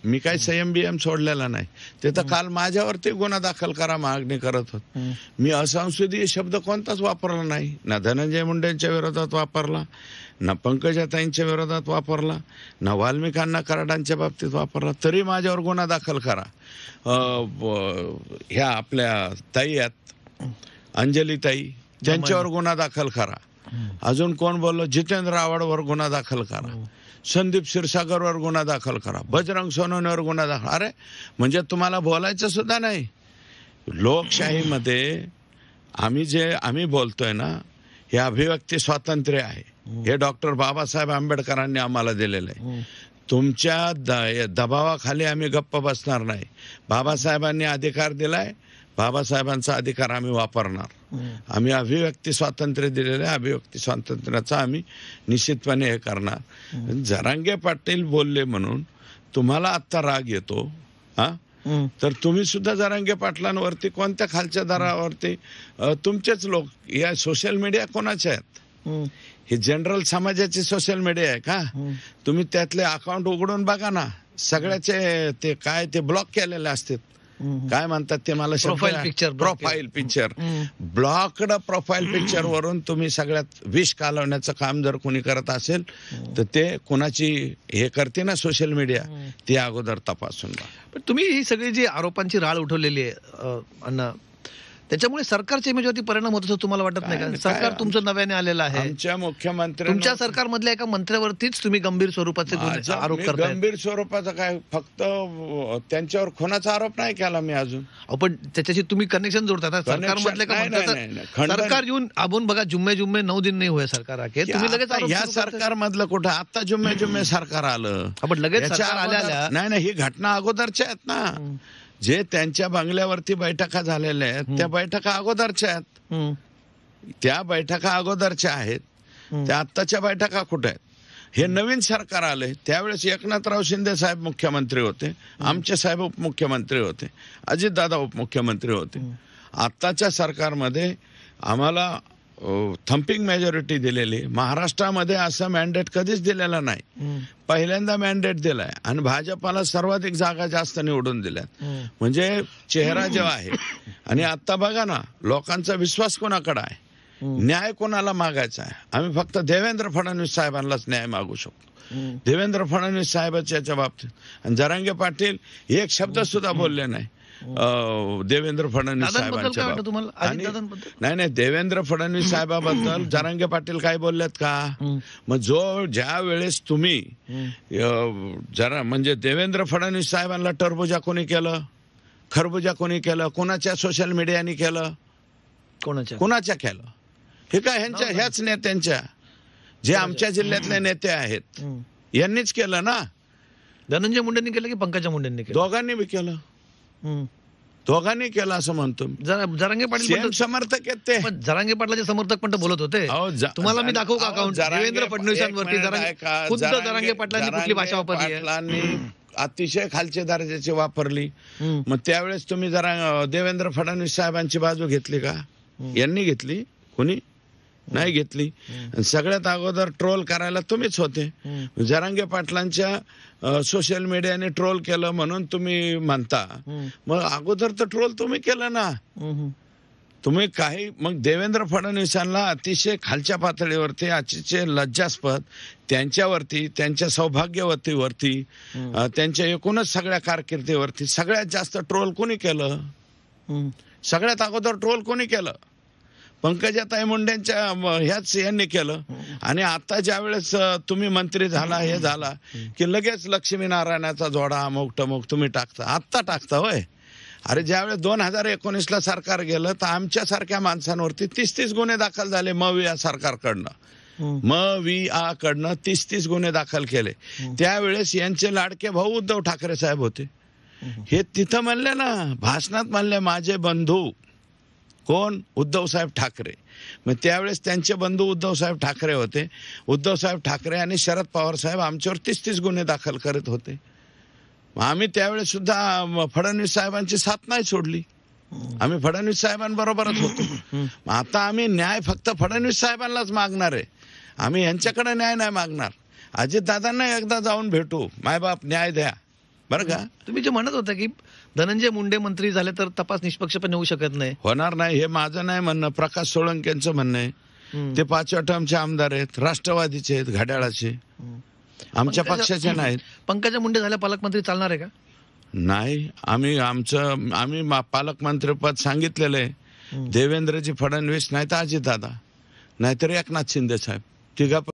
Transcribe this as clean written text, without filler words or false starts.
मी काही संयम बियम सोडलेला नाही. ते तर काल माझ्यावरती गुन्हा दाखल करा मागणी करत होत. मी असंसदीय शब्द कोणताच वापरला नाही. ना धनंजय मुंडेंच्या विरोधात वापरला, ना पंकजाताईंच्या विरोधात वापरला, ना वाल्मिकांना कराडांच्या बाबतीत वापरला. तरी माझ्यावर गुन्हा दाखल करा. ह्या आपल्या ताई आहेत अंजली ताई, त्यांच्यावर गुन्हा दाखल करा. अजून कोण बोललो, जितेंद्र आव्हाडवर गुन्हा दाखल करा, संदीप क्षीरसागरवर गुन्हा दाखल करा, बजरंग सोनवणेवर गुन्हा दाखल. अरे म्हणजे तुम्हाला बोलायचं सुद्धा नाही. लोकशाहीमध्ये आम्ही बोलतोय ना, हे अभिव्यक्ती स्वातंत्र्य आहे. हे डॉक्टर बाबासाहेब आंबेडकरांनी आम्हाला दिलेलं आहे. तुमच्या दबावाखाली आम्ही गप्प बसणार नाही. बाबासाहेबांनी अधिकार दिलाय, बाबासाहेबांचा अधिकार आम्ही वापरणार. आम्ही अभिव्यक्ती स्वातंत्र्य दिलेलं आहे, अभिव्यक्ती स्वातंत्र्याचा आम्ही निश्चितपणे हे करणार. जरांगे पाटील बोलले म्हणून तुम्हाला आत्ता राग येतो हा, तर तुम्ही सुद्धा जरांगे पाटलांवरती कोणत्या खालच्या दरावरती तुमचेच लोक, या सोशल मीडिया कोणाच्या आहेत? हे जनरल समाजाची सोशल मीडिया आहे का? तुम्ही त्यातले अकाउंट उघडून बघा ना, सगळ्याचे ते काय ते ब्लॉक केलेले असतात. काय म्हणतात ते मला profile picture blocked profile picture वरून तुम्ही सगळ्यात विष कालवण्याचं काम जर कोणी करत असेल तर ते कोणाची हे करते ना सोशल मीडिया, ती अगोदर तपासून. पण तुम्ही ही सगळी जी आरोपांची राळ उठवलेली आहे अण्णा, त्याच्यामुळे सरकारच्या इमेजवरती परिणाम होत असं तुम्हाला वाटत नाही का? सरकार तुमचं नव्याने आलेलं आहे. आमच्या मुख्यमंत्री, तुमच्या सरकारमधल्या एका मंत्र्यावरतीच तुम्ही गंभीर स्वरूपाचे आरोप करताय. गंभीर स्वरूपाचा काय, फक्त त्यांच्यावर खुनाचा आरोप नाही केला मी अजून. पण त्याच्याशी तुम्ही कनेक्शन जोडता सरकारमधल्या का मंत्र्याचं? सरकार येऊन आपण बघा, जुम्मे 9 दिन नाही होय सरकार आके, तुम्ही लगेच या सरकारमधलं कुठं आता जुम्मे सरकार आलं? आपण लगेच सरकार आल्या नाही, ही घटना अगोदरच्या आहेत ना. जे त्यांच्या बंगल्यावरती बैठका झालेल्या आहेत त्या बैठका अगोदरच्या आहेत. त्या बैठका अगोदरच्या आहेत, त्या आत्ताच्या बैठका कुठे आहेत? हे नवीन सरकार आले त्यावेळेस एकनाथराव शिंदे साहेब मुख्यमंत्री होते, आमचे साहेब उपमुख्यमंत्री होते, अजितदादा उपमुख्यमंत्री होते. आत्ताच्या सरकारमध्ये आम्हाला थम्पिंग मेजॉरिटी दिलेली. महाराष्ट्रामध्ये असं मॅन्डेट कधीच दिलेलं नाही, पहिल्यांदा मॅन्डेट दिलाय. आणि भाजपाला सर्वाधिक जागा जास्त निवडून दिल्यात. म्हणजे चेहरा जेव्हा आहे. आणि आता बघा ना, लोकांचा विश्वास कोणाकडे आहे? न्याय कोणाला मागायचा आहे? आम्ही फक्त देवेंद्र फडणवीस साहेबांनाच न्याय मागू शकतो. देवेंद्र फडणवीस साहेबांच्या याच्या बाबतीत. आणि जरांगे पाटील एक शब्द सुद्धा बोलले नाही देवेंद्र फडणवीस साहेबांच्या बाबतीत. नाही, देवेंद्र फडणवीस साहेबाबद्दल जरांगे पाटील काय बोललेत का? मग ज्या वेळेस तुम्ही जरा म्हणजे देवेंद्र फडणवीस साहेबांना टरबुजा कोणी केलं, खरबुजा कोणी केलं, कोणाच्या सोशल मीडियाने केलं, कोणाच्या केलं? हे काय ह्याच नेत्यांच्या, जे आमच्या जिल्ह्यातले नेते आहेत यांनीच केलं ना. धनंजय मुंडेंनी केलं की पंकजा मुंडेंनी केलं? दोघांनी बी केलं. दोघांनी केलं असं म्हणतो. जरांगे पाटील समर्थक आहेत ते. जरांगे पाटलाचे समर्थक पण बोलत होते. तुम्हाला मी दाखवू का अकाउंट देवेंद्र फडणवीसांवरती? जरांगे पाटलांनी कुठली भाषा वापरली? अतिशय खालच्या दर्जाची वापरली. मग त्यावेळेस तुम्ही जरा देवेंद्र फडणवीस साहेबांची बाजू घेतली का? यांनी घेतली? कोणी नाही घेतली. सगळ्यात अगोदर ट्रोल करायला तुम्हीच होते. जरांगे पाटलांच्या सोशल मीडियाने ट्रोल केलं म्हणून तुम्ही म्हणता, मग अगोदर तर ट्रोल तुम्ही केलं ना. तुम्ही काही मग देवेंद्र फडणवीसांना अतिशय खालच्या पातळीवरती अतिशय लज्जास्पद, त्यांच्यावरती, त्यांच्या सौभाग्यवतीवरती, त्यांच्या एकूणच सगळ्या कारकिर्दीवरती सगळ्यात जास्त ट्रोल कोणी केलं? सगळ्यात अगोदर ट्रोल कोणी केलं? पंकजाताई मुंडेंच्या ह्याच यांनी केलं. आणि आता ज्या वेळेस तुम्ही मंत्री झाला, हे झाला की लगेच लक्ष्मीनारायणाचा जोडा अमुक टमुक तुम्ही टाकता. आत्ता टाकता होय? अरे ज्यावेळेस 2019ला सरकार गेलं तर आमच्या सारख्या माणसांवरती 30 गुन्हे दाखल झाले. मविया कडनं 30 गुन्हे दाखल केले. त्यावेळेस यांचे लाडके भाऊ उद्धव ठाकरे साहेब होते. हे तिथं म्हणले ना, भाषणात म्हणले माझे बंधू कोण? उद्धव साहेब ठाकरे. मग त्यावेळेस त्यांचे बंधू उद्धव साहेब ठाकरे होते. उद्धव साहेब ठाकरे आणि शरद पवार साहेब आमच्यावर 30 गुन्हे दाखल करत होते. आम्ही त्यावेळेस सुद्धा फडणवीस साहेबांची साथ नाही सोडली. आम्ही फडणवीस साहेबांबरोबरच होतो. आता आम्ही न्याय फक्त फडणवीस साहेबांनाच मागणार आहे. आम्ही यांच्याकडे न्याय नाही मागणार. अजितदादांना एकदा जाऊन भेटू, मायबाप न्याय द्या, बरं का. तुम्ही जे म्हणत होता की धनंजय मुंडे मंत्री झाले तर तपास निष्पक्षपणे होऊ शकत नाही. होणार नाही हे माझं नाही म्हणणं, प्रकाश सोळंकेंचं म्हणणं आहे. ते 5व्या टर्मचे आमदार आहेत, राष्ट्रवादीचे आहेत, घड्याळाचे, आमच्या पक्षाचे नाहीत. पंकजा मुंडे झाल्या पालकमंत्री चालणार आहे का? नाही, आम्ही पालकमंत्रीपद सांगितलेलं आहे. देवेंद्रजी फडणवीस नाही तर अजितदादा, नाहीतर एकनाथ शिंदे साहेब, तिघा